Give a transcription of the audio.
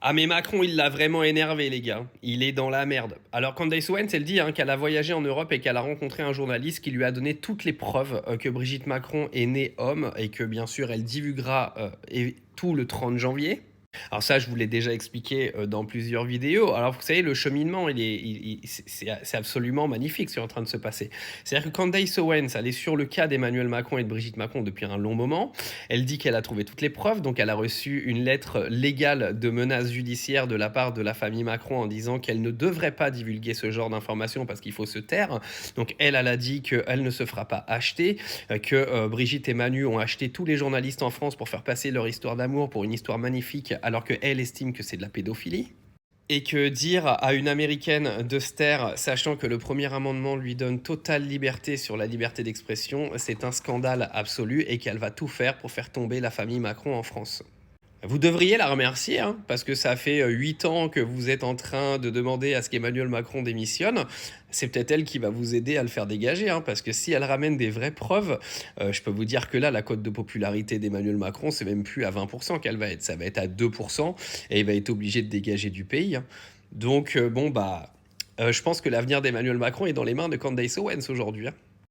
Ah mais Macron, il l'a vraiment énervé, les gars. Il est dans la merde. Alors Candace Owens, elle dit qu'elle a voyagé en Europe et qu'elle a rencontré un journaliste qui lui a donné toutes les preuves que Brigitte Macron est née homme et que bien sûr elle divulguera tout le 30 janvier. Alors ça, je vous l'ai déjà expliqué dans plusieurs vidéos. Alors vous savez, le cheminement, c'est absolument magnifique ce qui est en train de se passer. C'est-à-dire que Candace Owens, elle est sur le cas d'Emmanuel Macron et de Brigitte Macron depuis un long moment. Elle dit qu'elle a trouvé toutes les preuves, donc elle a reçu une lettre légale de menace judiciaire de la part de la famille Macron en disant qu'elle ne devrait pas divulguer ce genre d'informations parce qu'il faut se taire. Donc elle a dit qu'elle ne se fera pas acheter, que Brigitte et Manu ont acheté tous les journalistes en France pour faire passer leur histoire d'amour pour une histoire magnifique alors qu'elle estime que c'est de la pédophilie. Et que dire à une américaine de se taire, sachant que le premier amendement lui donne totale liberté sur la liberté d'expression, c'est un scandale absolu et qu'elle va tout faire pour faire tomber la famille Macron en France. Vous devriez la remercier, hein, parce que ça fait 8 ans que vous êtes en train de demander à ce qu'Emmanuel Macron démissionne. C'est peut-être elle qui va vous aider à le faire dégager, hein, parce que si elle ramène des vraies preuves, je peux vous dire que là, la cote de popularité d'Emmanuel Macron, c'est même plus à 20% qu'elle va être, ça va être à 2%, et il va être obligé de dégager du pays, hein. Donc, je pense que l'avenir d'Emmanuel Macron est dans les mains de Candace Owens aujourd'hui, hein.